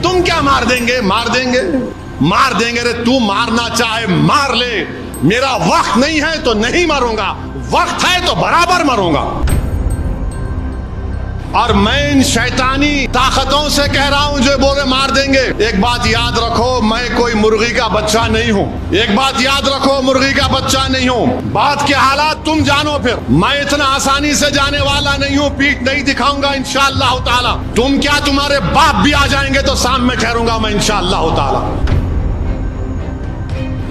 تم کیا مار دیں گے؟ مار دیں گے، مار دیں گے۔ تو مارنا چاہے مار لے، میرا وقت نہیں ہے تو نہیں مروں گا، وقت ہے تو برابر مروں گا۔ اور میں ان شیطانی طاقتوں سے کہہ رہا ہوں جو بولے مار دیں گے، ایک بات یاد رکھو، میں کوئی مرغی کا بچہ نہیں ہوں۔ ایک بات یاد رکھو، مرغی کا بچہ نہیں ہوں۔ بات کے حالات تم جانو، پھر میں اتنا آسانی سے جانے والا نہیں ہوں، پیٹھ نہیں دکھاؤں گا انشاءاللہ تعالی۔ تم کیا، تمہارے باپ بھی آ جائیں گے تو سامنے ٹھہروں گا میں انشاءاللہ تعالی۔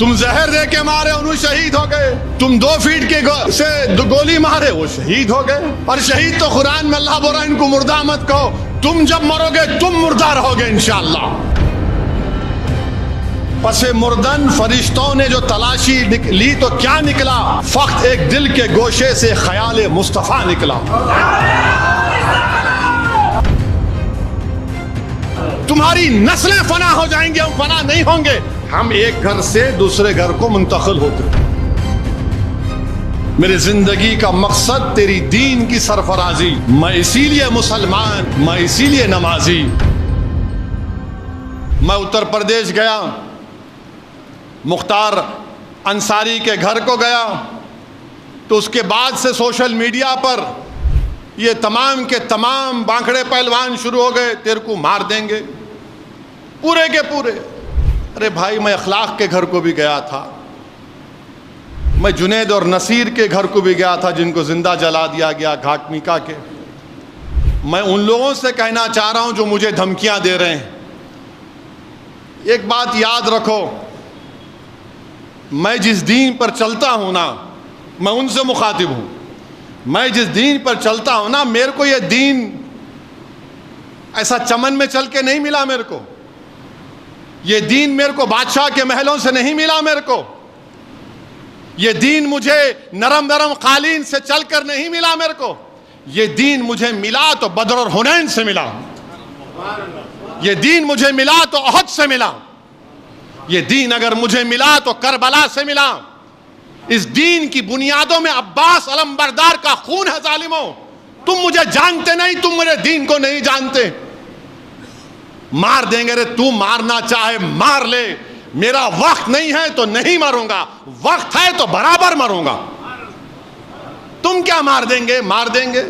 تم زہر دے کے مارے انہوں شہید ہو گئے، تم 2 فیٹ کے سے گولی مارے وہ شہید ہو گئے۔ اور شہید تو قرآن میں اللہ بول رہا ہے ان کو مردہ مت کہو، تم جب مرو گے تم مردہ رہو گے انشاءاللہ۔ پس مردن فرشتوں نے جو تلاشی لی تو کیا نکلا؟ فقط ایک دل کے گوشے سے خیال مصطفیٰ نکلا۔ تمہاری نسلیں فنا ہو جائیں گے، ہم فنا نہیں ہوں گے۔ ہم ایک گھر سے دوسرے گھر کو منتقل ہوتے۔ میری زندگی کا مقصد تیری دین کی سرفرازی، میں اسی لیے مسلمان، میں اسی لیے نمازی۔ میں اتر پردیش گیا، مختار انصاری کے گھر کو گیا، تو اس کے بعد سے سوشل میڈیا پر یہ تمام کے تمام بانکڑے پہلوان شروع ہو گئے، تیرے کو مار دیں گے پورے کے پورے۔ ارے بھائی، میں اخلاق کے گھر کو بھی گیا تھا، میں جنید اور نصیر کے گھر کو بھی گیا تھا جن کو زندہ جلا دیا گیا گھاٹ میکا کے۔ میں ان لوگوں سے کہنا چاہ رہا ہوں جو مجھے دھمکیاں دے رہے ہیں، ایک بات یاد رکھو، میں جس دین پر چلتا ہوں نا، میں ان سے مخاطب ہوں۔ میں جس دین پر چلتا ہوں نا، میرے کو یہ دین ایسا چمن میں چل کے نہیں ملا، میرے کو یہ دین میرے کو بادشاہ کے محلوں سے نہیں ملا، میرے کو یہ دین مجھے نرم نرم قالین سے چل کر نہیں ملا، میرے کو یہ دین مجھے ملا تو بدر اور حنین سے ملا، یہ دین مجھے ملا تو احد سے ملا، یہ دین اگر مجھے ملا تو کربلا سے ملا۔ اس دین کی بنیادوں میں عباس علمبردار کا خون ہے ظالموں۔ تم مجھے جانتے نہیں، تم میرے دین کو نہیں جانتے۔ مار دیں گے، تو مارنا چاہے مار لے، میرا وقت نہیں ہے تو نہیں مروں گا، وقت ہے تو برابر مروں گا۔ تم کیا مار دیں گے؟ مار دیں گے۔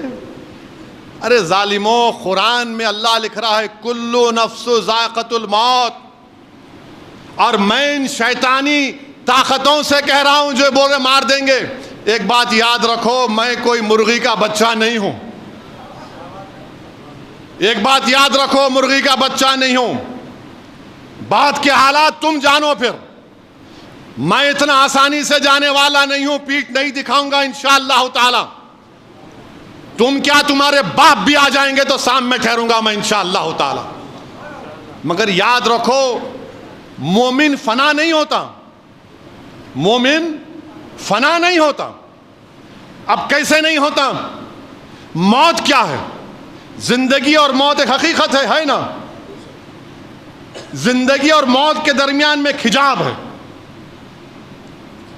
ارے ظالموں، قرآن میں اللہ لکھ رہا ہے کلو نفس ذائقۃ الموت، اور میں ان شیطانی طاقتوں سے کہہ رہا ہوں جو بولے مار دیں گے، ایک بات یاد رکھو، میں کوئی مرغی کا بچہ نہیں ہوں۔ ایک بات یاد رکھو، مرغی کا بچہ نہیں ہوں۔ بات کے حالات تم جانو، پھر میں اتنا آسانی سے جانے والا نہیں ہوں، پیٹھ نہیں دکھاؤں گا انشاءاللہ تعالی۔ تم کیا، تمہارے باپ بھی آ جائیں گے تو سامنے ٹھہروں گا میں انشاءاللہ تعالی۔ مگر یاد رکھو، مومن فنا نہیں ہوتا، مومن فنا نہیں ہوتا۔ اب کیسے نہیں ہوتا؟ موت کیا ہے؟ زندگی اور موت ایک حقیقت ہے نا؟ زندگی اور موت کے درمیان میں ایک حجاب ہے۔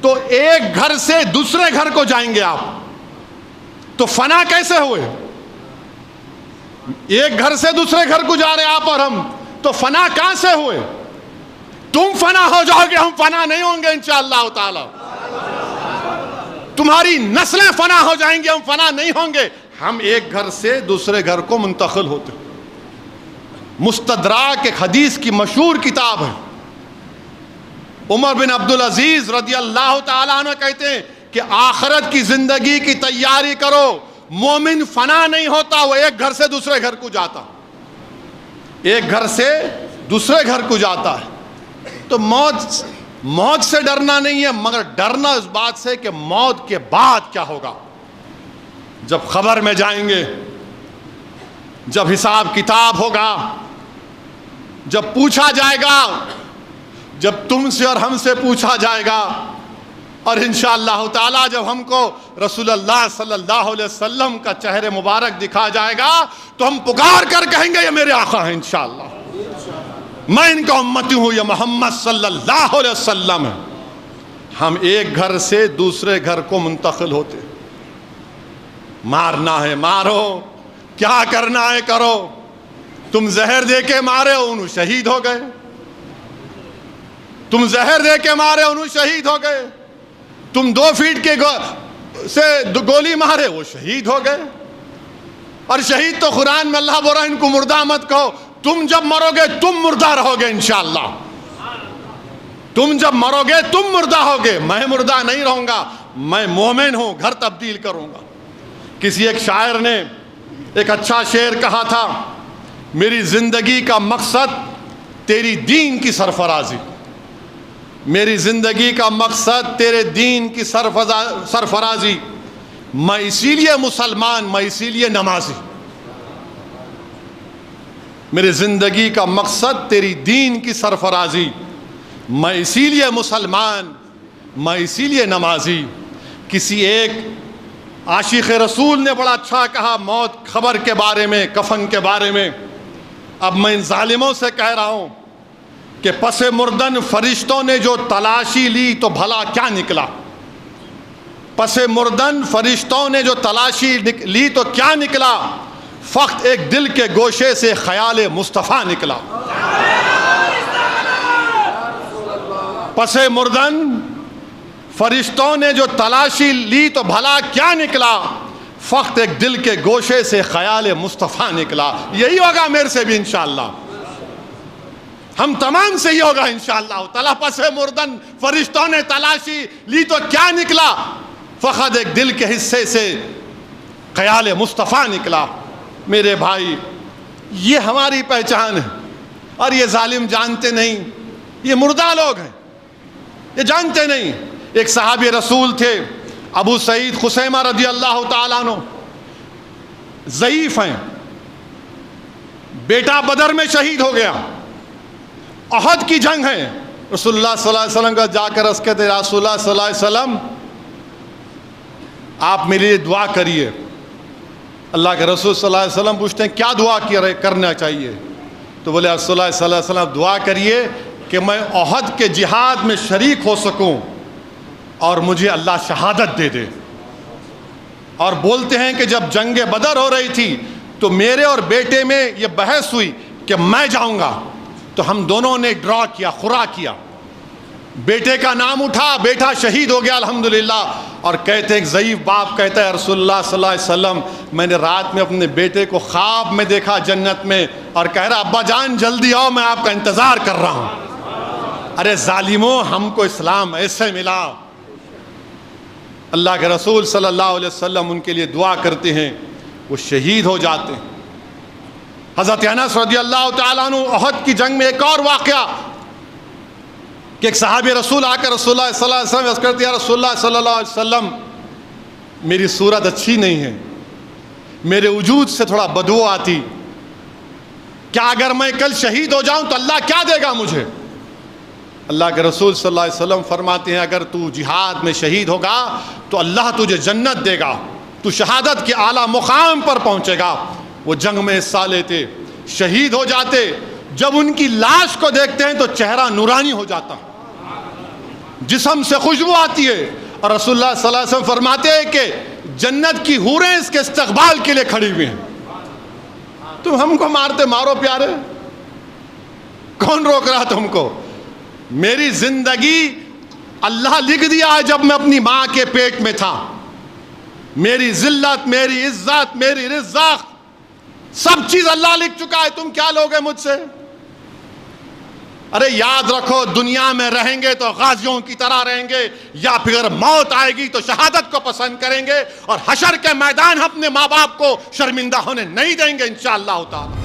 تو ایک گھر سے دوسرے گھر کو جائیں گے آپ، تو فنا کیسے ہوئے؟ ایک گھر سے دوسرے گھر کو جا رہے آپ اور ہم، تو فنا کہاں سے ہوئے؟ تم فنا ہو جاؤ گے، ہم فنا نہیں ہوں گے انشاءاللہ تعالی۔ تمہاری نسلیں فنا ہو جائیں گی، ہم فنا نہیں ہوں گے۔ ہم ایک گھر سے دوسرے گھر کو منتقل ہوتے۔ مستدراک ایک حدیث کی مشہور کتاب ہے۔ عمر بن عبدالعزیز رضی اللہ تعالیٰ عنہ کہتے ہیں کہ آخرت کی زندگی کی تیاری کرو، مومن فنا نہیں ہوتا، وہ ایک گھر سے دوسرے گھر کو جاتا، ایک گھر سے دوسرے گھر کو جاتا ہے۔ تو موت سے ڈرنا نہیں ہے، مگر ڈرنا اس بات سے کہ موت کے بعد کیا ہوگا۔ جب خبر میں جائیں گے، جب حساب کتاب ہوگا، جب پوچھا جائے گا، جب تم سے اور ہم سے پوچھا جائے گا، اور انشاءاللہ تعالی جب ہم کو رسول اللہ صلی اللہ علیہ وسلم کا چہرے مبارک دکھا جائے گا، تو ہم پکار کر کہیں گے یہ میرے آقا ہیں انشاءاللہ، میں ان کا امتی ہوں، یہ محمد صلی اللہ علیہ وسلم ہے۔ ہم ایک گھر سے دوسرے گھر کو منتقل ہوتے۔ مارنا ہے مارو، کیا کرنا ہے کرو، تم زہر دے کے مارے انہوں شہید ہو گئے، تم زہر دے کے مارے انہوں شہید ہو گئے، تم 2 فیٹ کے سے گولی مارے وہ شہید ہو گئے۔ اور شہید تو قرآن میں اللہ بول رہا ہے ان کو مردہ مت کہو، تم جب مرو گے تم مردہ رہو گے انشاءاللہ، تم جب مرو گے تم مردہ ہوگے، میں مردہ نہیں رہوں گا، میں مومن ہوں، گھر تبدیل کروں گا۔ کسی ایک شاعر نے ایک اچھا شعر کہا تھا، میری زندگی کا مقصد تیری دین کی سرفرازی، میری زندگی کا مقصد تیرے دین کی سرفرازی، میں اسی لیے مسلمان، میں اسی لیے نمازی، میری زندگی کا مقصد تیری دین کی سرفرازی، میں اسی لیے مسلمان، میں اسی لیے نمازی۔ کسی ایک عاشق رسول نے بڑا اچھا کہا موت خبر کے بارے میں، کفن کے بارے میں، اب میں ان ظالموں سے کہہ رہا ہوں کہ پس مردن فرشتوں نے جو تلاشی لی تو بھلا کیا نکلا، پس مردن فرشتوں نے جو تلاشی لی تو کیا نکلا، فقط ایک دل کے گوشے سے خیال مصطفیٰ نکلا۔ پس مردن فرشتوں نے جو تلاشی لی تو بھلا کیا نکلا، فقط ایک دل کے گوشے سے خیال مصطفیٰ نکلا۔ یہی ہوگا میرے سے بھی انشاءاللہ، ہم تمام سے ہی ہوگا انشاءاللہ تعالیٰ۔ پس مردن فرشتوں نے تلاشی لی تو کیا نکلا، فقط ایک دل کے حصے سے خیال مصطفیٰ نکلا۔ میرے بھائی یہ ہماری پہچان ہے، اور یہ ظالم جانتے نہیں، یہ مردہ لوگ ہیں، یہ جانتے نہیں۔ ایک صحابی رسول تھے ابو سعید خثیمہ رضی اللہ تعالیٰ عنہ، ضعیف ہیں، بیٹا بدر میں شہید ہو گیا، احد کی جنگ ہے، رسول اللہ صلی اللہ علیہ وسلم کا جا کر عرض کہتے رسول اللہ صلی اللہ علیہ وسلم آپ میرے لیے دعا کریے۔ اللہ کے رسول صلی اللہ علیہ وسلم پوچھتے ہیں کیا دعا کرنا چاہیے؟ تو بولے رسول اللہ صلی اللہ علیہ وسلم دعا کریے کہ میں احد کے جہاد میں شریک ہو سکوں اور مجھے اللہ شہادت دے دے۔ اور بولتے ہیں کہ جب جنگ بدر ہو رہی تھی تو میرے اور بیٹے میں یہ بحث ہوئی کہ میں جاؤں گا، تو ہم دونوں نے ڈرا کیا، خورا کیا، بیٹے کا نام اٹھا، بیٹا شہید ہو گیا الحمدللہ۔ اور کہتے ہیں ضعیف باپ کہتا ہے رسول اللہ صلی اللہ علیہ وسلم میں نے رات میں اپنے بیٹے کو خواب میں دیکھا جنت میں، اور کہہ رہا ابا جان جلدی آؤ میں آپ کا انتظار کر رہا ہوں۔ ارے ظالموں، ہم کو اسلام ایسے ملا۔ اللہ کے رسول صلی اللہ علیہ وسلم ان کے لیے دعا کرتے ہیں، وہ شہید ہو جاتے ہیں۔ حضرت انس رضی اللہ تعالیٰ عنہ احد کی جنگ میں ایک اور واقعہ کہ ایک صحابی رسول آ کر رسول اللہ صلی اللہ علیہ وسلم عرض کرتے ہیں رسول اللہ صلی اللہ علیہ وسلم میری صورت اچھی نہیں ہے، میرے وجود سے تھوڑا بدبو آتی، کیا اگر میں کل شہید ہو جاؤں تو اللہ کیا دے گا مجھے؟ اللہ کے رسول صلی اللہ علیہ وسلم فرماتے ہیں اگر تو جہاد میں شہید ہوگا تو اللہ تجھے جنت دے گا، تو شہادت کے اعلیٰ مقام پر پہنچے گا۔ وہ جنگ میں حصہ لیتے، شہید ہو جاتے، جب ان کی لاش کو دیکھتے ہیں تو چہرہ نورانی ہو جاتا، جسم سے خوشبو آتی ہے، اور رسول اللہ صلی اللہ علیہ وسلم فرماتے ہیں کہ جنت کی حوریں اس کے استقبال کے لیے کھڑی ہوئی ہیں۔ تم ہم کو مارتے مارو پیارے، کون روک رہا تم کو؟ میری زندگی اللہ لکھ دیا ہے جب میں اپنی ماں کے پیٹ میں تھا، میری ذلت، میری عزت، میری رزق، سب چیز اللہ لکھ چکا ہے، تم کیا لوگے مجھ سے؟ ارے یاد رکھو دنیا میں رہیں گے تو غازیوں کی طرح رہیں گے، یا پھر موت آئے گی تو شہادت کو پسند کریں گے، اور حشر کے میدان اپنے ماں باپ کو شرمندہ ہونے نہیں دیں گے انشاءاللہ تعالی۔